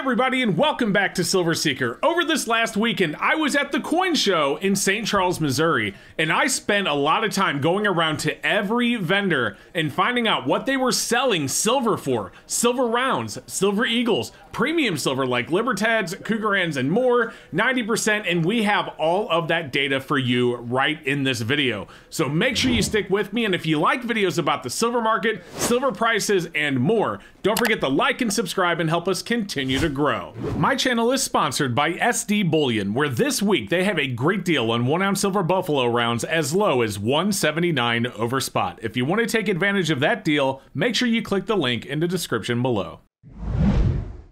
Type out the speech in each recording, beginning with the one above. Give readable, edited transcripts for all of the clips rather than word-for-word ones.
everybody, and welcome back to Silver Seeker. Over this last weekend, I was at the coin show in St. Charles, Missouri, and I spent a lot of time going around to every vendor and finding out what they were selling silver for. Silver rounds, silver eagles, premium silver like Libertads, Cougarans, and more, 90%, and we have all of that data for you right in this video. So make sure you stick with me, and if you like videos about the silver market, silver prices, and more, don't forget to like and subscribe and help us continue to grow. My channel is sponsored by SD Bullion, where this week they have a great deal on 1 ounce silver buffalo rounds as low as $179 over spot. If you want to take advantage of that deal, make sure you click the link in the description below.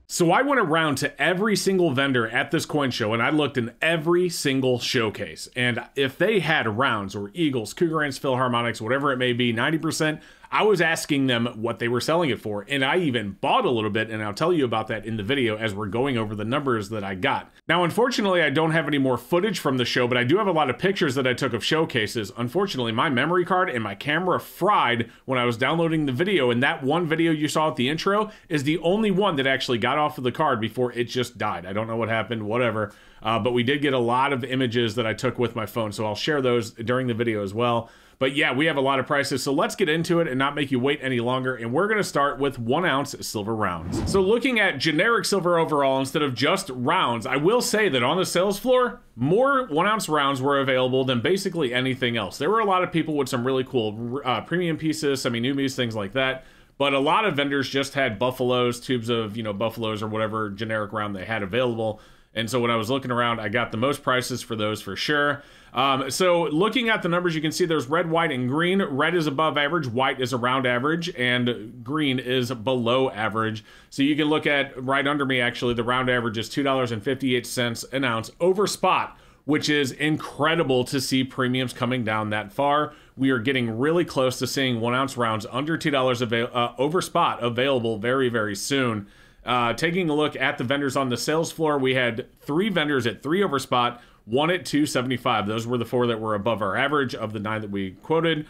So I went around to every single vendor at this coin show and I looked in every single showcase. And if they had rounds or eagles, Cougarans, Philharmonics, whatever it may be, 90%, I was asking them what they were selling it for. And I even bought a little bit, and I'll tell you about that in the video as we're going over the numbers that I got. Now, unfortunately, I don't have any more footage from the show, but I do have a lot of pictures that I took of showcases. Unfortunately, my memory card and my camera fried when I was downloading the video, and that one video you saw at the intro is the only one that actually got off of the card before it just died. I don't know what happened, whatever. But we did get a lot of images that I took with my phone, so I'll share those during the video as well. But yeah, we have a lot of prices, so let's get into it and not make you wait any longer, and we're gonna start with 1 ounce silver rounds. So looking at generic silver overall instead of just rounds, I will say that on the sales floor, more 1 ounce rounds were available than basically anything else. There were a lot of people with some really cool premium pieces, semi-numies, things like that. But a lot of vendors just had buffaloes, tubes of, buffaloes or whatever generic round they had available. And so when I was looking around, I got the most prices for those for sure. So looking at the numbers, you can see there's red, white, and green. Red is above average, white is around average, and green is below average. So you can look at right under me, actually, the round average is $2.58 an ounce over spot, which is incredible to see premiums coming down that far. We are getting really close to seeing 1 ounce rounds under $2 over spot available very, very soon. Taking a look at the vendors on the sales floor, we had 3 vendors at 3 over spot, 1 at $2.75. Those were the 4 that were above our average of the 9 that we quoted.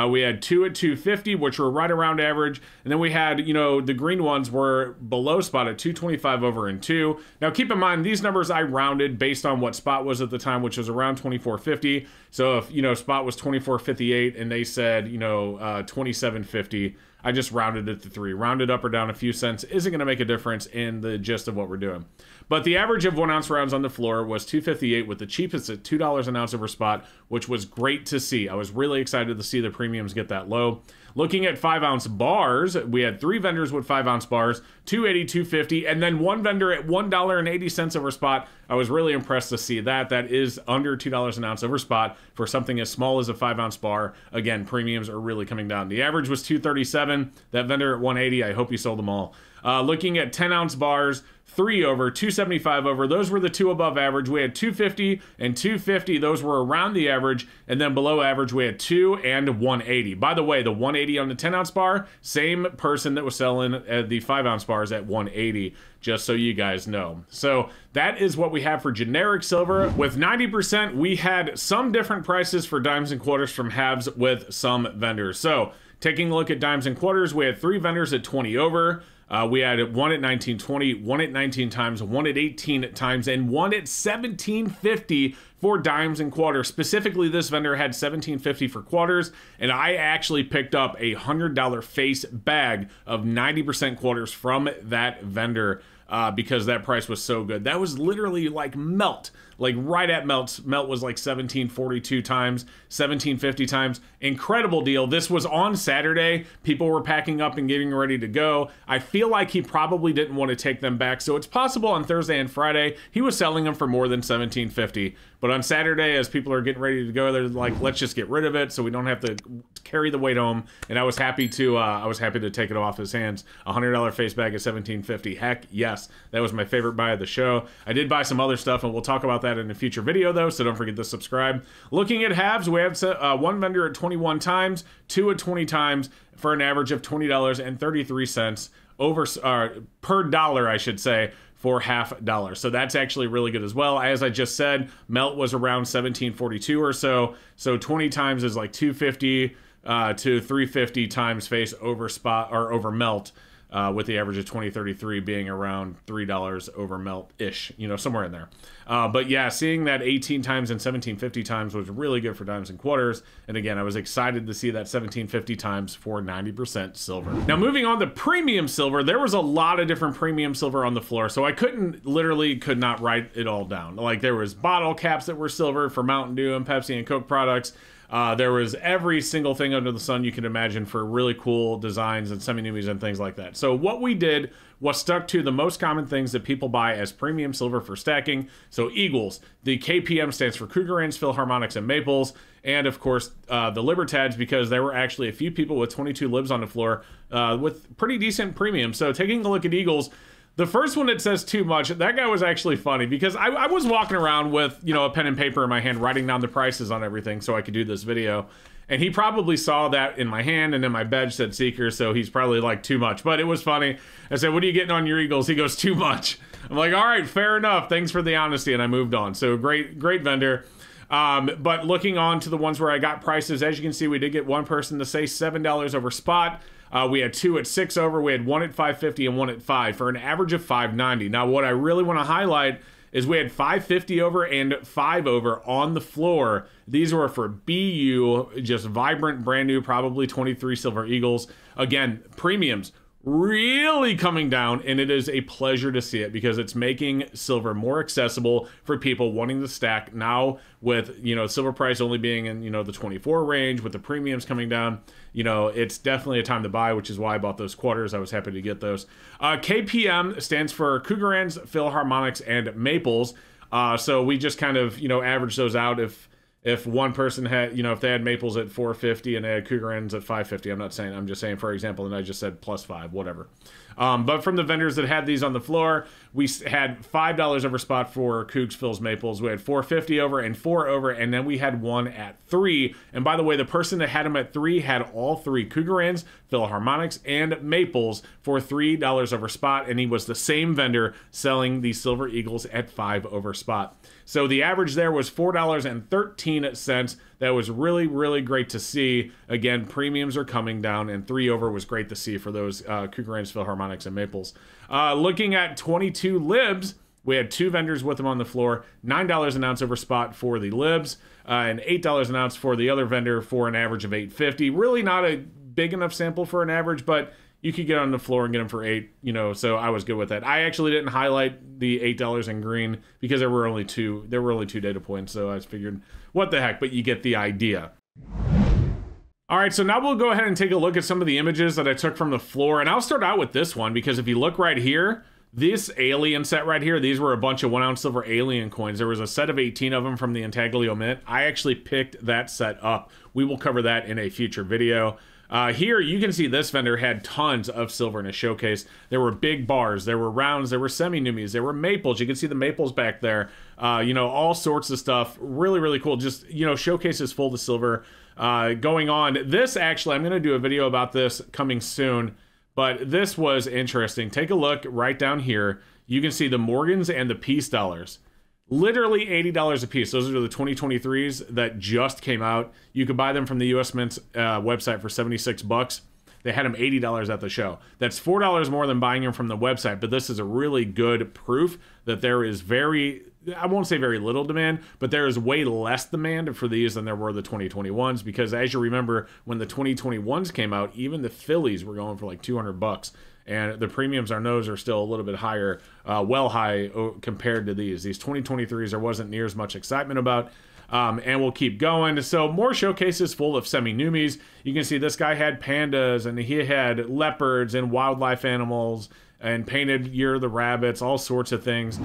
We had 2 at $2.50, which were right around average. And then we had, the green ones were below spot at $2.25 over and 2. Now, keep in mind, these numbers I rounded based on what spot was at the time, which was around $24.50. So if, spot was $24.58 and they said, $27.50, I just rounded it to 3. Rounded up or down a few cents isn't going to make a difference in the gist of what we're doing. But the average of 1 ounce rounds on the floor was $2.58, with the cheapest at $2 an ounce over spot, which was great to see. I was really excited to see the premiums get that low. Looking at 5 ounce bars, we had 3 vendors with 5 ounce bars, $2.80, $2.50, and then 1 vendor at $1.80 over spot. I was really impressed to see that. That is under $2 an ounce over spot for something as small as a 5 ounce bar. Again, premiums are really coming down. The average was $2.37. That vendor at $1.80, I hope you sold them all. Looking at 10 ounce bars, 3 over, $2.75 over. Those were the 2 above average. We had $2.50 and $2.50. Those were around the average. And then below average, we had 2 and $1.80. By the way, the $1.80 on the 10 ounce bar, same person that was selling the 5 ounce bars at $1.80, just so you guys know. So that is what we have for generic silver. With 90%, we had some different prices for dimes and quarters from halves with some vendors. So taking a look at dimes and quarters, we had 3 vendors at 20 over. We had 1 at 19.20, 1 at 19 times, 1 at 18 times, and 1 at 17.50 for dimes and quarters. Specifically, this vendor had 17.50 for quarters, and I actually picked up a $100 face bag of 90% quarters from that vendor because that price was so good. That was literally like melt. Like right at melt. Melt was like 17.42 times, 17.50 times. Incredible deal. This was on Saturday. People were packing up and getting ready to go. I feel like he probably didn't want to take them back. So it's possible on Thursday and Friday, he was selling them for more than 17.50. But on Saturday, as people are getting ready to go, they're like, let's just get rid of it so we don't have to carry the weight home. And I was happy to take it off his hands. $100 face bag at 17.50. Heck yes, that was my favorite buy of the show. I did buy some other stuff, and we'll talk about that in a future video though, so don't forget to subscribe. Looking at halves, we have 1 vendor at 21 times, 2 at 20 times, for an average of $20.33 over per dollar, I should say, for $half. So that's actually really good as well. As I just said, melt was around 17.42 or so. So 20 times is like 250 to 350 times face over spot or over melt. with the average of 2033 being around $3 over melt-ish, you know, somewhere in there. But yeah, seeing that 18 times and 1750 times was really good for dimes and quarters. And again, I was excited to see that 1750 times for 90% silver. Now moving on to premium silver, there was a lot of different premium silver on the floor, so I literally could not write it all down. Like there was bottle caps that were silver for Mountain Dew and Pepsi and Coke products. There was every single thing under the sun you can imagine for really cool designs and semi-numies and things like that. So what we did was stuck to the most common things that people buy as premium silver for stacking. So Eagles, the KPM stands for Krugerrands, Philharmonics, and Maples. And of course, the Libertads, because there were actually a few people with 22 libs on the floor with pretty decent premium. So taking a look at Eagles, the first one that says too much, that guy was actually funny because I was walking around with, you know, a pen and paper in my hand, writing down the prices on everything so I could do this video. And he probably saw that in my hand, and then my badge said Seeker, so he's probably like too much. But it was funny. I said, what are you getting on your Eagles? He goes, too much. I'm like, all right, fair enough. Thanks for the honesty. And I moved on. So great vendor. But looking on to the ones where I got prices, as you can see, we did get one person to say $7 over spot. We had two at 6 over, we had one at 550 and one at 5 for an average of 590. Now, what I really want to highlight is we had 550 over and 5 over on the floor. These were for BU, just vibrant, brand new, probably 23 Silver Eagles. Again, premiums really coming down, and it is a pleasure to see it because it's making silver more accessible for people wanting to stack now with, you know, silver price only being in, you know, the 24 range with the premiums coming down. You know, it's definitely a time to buy, which is why I bought those quarters. I was happy to get those. KPM stands for Krugerrands, Philharmonics, and Maples. So we just kind of, you know, average those out. If one person had, you know, if they had Maples at 450 and they had Krugerrands at 550, I'm just saying, for example, and I just said +5, whatever. But from the vendors that had these on the floor, we had $5 over spot for Cougs, Phils, Maples. We had 450 over and 4 over, and then we had one at 3. And by the way, the person that had them at 3 had all 3 Krugerrands, Philharmonics, and Maples for $3 over spot, and he was the same vendor selling the Silver Eagles at 5 over spot. So the average there was $4.13. That was really, really great to see. Again, premiums are coming down, and 3 over was great to see for those Krugerrands, Philharmonics, and Maples. Looking at 22 libs, we had 2 vendors with them on the floor. $9 an ounce over spot for the libs, and $8 an ounce for the other vendor for an average of $8.50. Really not a big enough sample for an average, but you could get on the floor and get them for $8, you know, so I was good with that. I actually didn't highlight the $8 in green because there were only 2 data points, so I figured, what the heck, but you get the idea. All right, so now we'll go ahead and take a look at some of the images that I took from the floor, and I'll start out with this one because if you look right here, this alien set right here, these were a bunch of 1 ounce silver alien coins. There was a set of 18 of them from the Intaglio Mint. I actually picked that set up. We will cover that in a future video. Here, you can see this vendor had tons of silver in a showcase. There were big bars, there were rounds, there were semi-numies, there were maples. You can see the maples back there. You know, all sorts of stuff. Really, really cool. Just, you know, showcases full of silver going on. This, actually, I'm going to do a video about this coming soon, but this was interesting. Take a look right down here. You can see the Morgans and the Peace dollars. Literally $80 a piece. Those are the 2023s that just came out. You could buy them from the US Mint's website for 76 bucks. They had them $80 at the show. That's $4 more than buying them from the website, but this is a really good proof that there is I won't say very little demand, but there is way less demand for these than there were the 2021s, because as you remember, when the 2021s came out, even the Phillies were going for like 200 bucks. And the premiums on those are still a little bit higher, well high compared to these. These 2023s there wasn't near as much excitement about, and we'll keep going. So more showcases full of semi-numies. You can see this guy had pandas, and he had leopards and wildlife animals, and painted Year of the Rabbits, all sorts of things.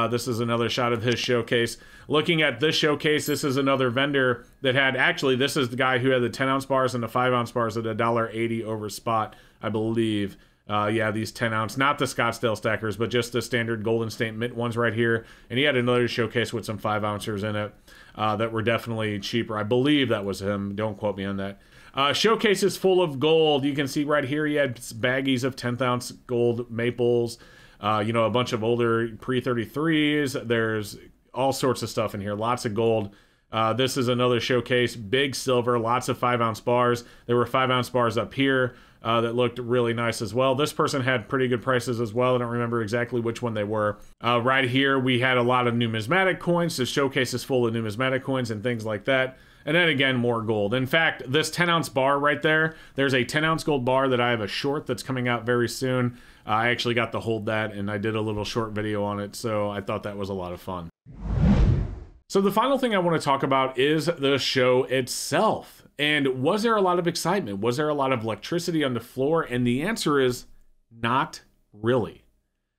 This is another shot of his showcase. Looking at this showcase, this is another vendor that had, actually, this is the guy who had the 10 ounce bars and the 5 ounce bars at $1.80 over spot, I believe. Yeah, these 10 ounce, not the Scottsdale stackers, but just the standard Golden State Mint ones right here. And he had another showcase with some 5 ouncers in it that were definitely cheaper. I believe that was him. Don't quote me on that. Showcases full of gold. You can see right here he had baggies of 10th ounce gold maples. You know, a bunch of older pre-33s. There's all sorts of stuff in here. Lots of gold. This is another showcase, big silver, lots of 5-ounce bars. There were 5-ounce bars up here that looked really nice as well. This person had pretty good prices as well. I don't remember exactly which one they were. Right here, we had a lot of numismatic coins. This showcase is full of numismatic coins and things like that. And then again, more gold. In fact, this 10-ounce bar right there, there's a 10-ounce gold bar that I have a short that's coming out very soon. I actually got to hold that, and I did a little short video on it, so I thought that was a lot of fun. So the final thing I want to talk about is the show itself. And was there a lot of excitement? Was there a lot of electricity on the floor? And the answer is not really.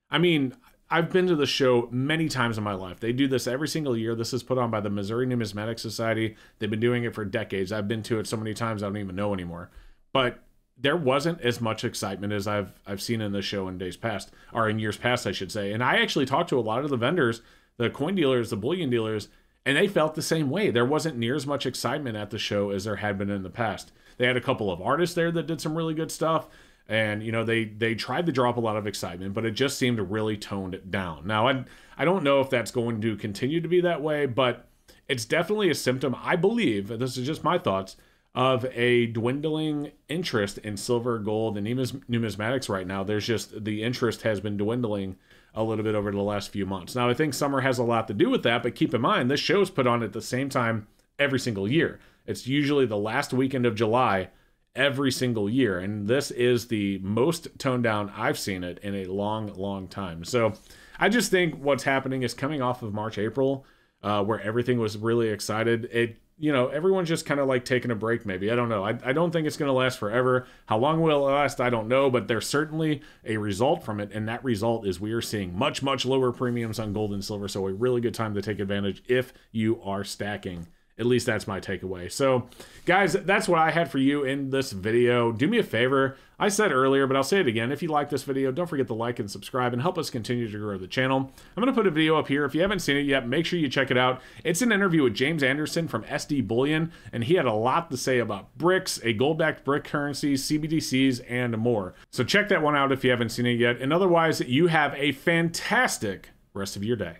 I mean, I've been to the show many times in my life. They do this every single year. This is put on by the Missouri Numismatic Society. They've been doing it for decades. I've been to it so many times I don't even know anymore. But there wasn't as much excitement as I've seen in this show in days past, or in years past, I should say. And I actually talked to a lot of the vendors, the coin dealers, the bullion dealers, and they felt the same way. There wasn't near as much excitement at the show as there had been in the past. They had a couple of artists there that did some really good stuff. And, you know, they tried to drop a lot of excitement, but it just seemed really toned down. Now, I don't know if that's going to continue to be that way, but it's definitely a symptom, I believe, this is just my thoughts, of a dwindling interest in silver, gold, and numismatics right now. There's just, the interest has been dwindling a little bit over the last few months. Now, I think summer has a lot to do with that, but keep in mind, this show is put on at the same time every single year. It's usually the last weekend of July every single year, and this is the most toned down I've seen it in a long, long time. So I just think what's happening is coming off of March, April, where everything was really excited. You know, everyone's just kind of like taking a break, maybe. I don't know. I don't think it's going to last forever. How long will it last? I don't know, but there's certainly a result from it, and that result is we are seeing much, much lower premiums on gold and silver, so a really good time to take advantage if you are stacking. At least that's my takeaway. So, guys, that's what I had for you in this video. Do me a favor. I said earlier, but I'll say it again. If you like this video, don't forget to like and subscribe and help us continue to grow the channel. I'm going to put a video up here. If you haven't seen it yet, make sure you check it out. It's an interview with James Anderson from SD Bullion, and he had a lot to say about bricks, a gold-backed brick currency, CBDCs, and more. So check that one out if you haven't seen it yet. And otherwise, you have a fantastic rest of your day.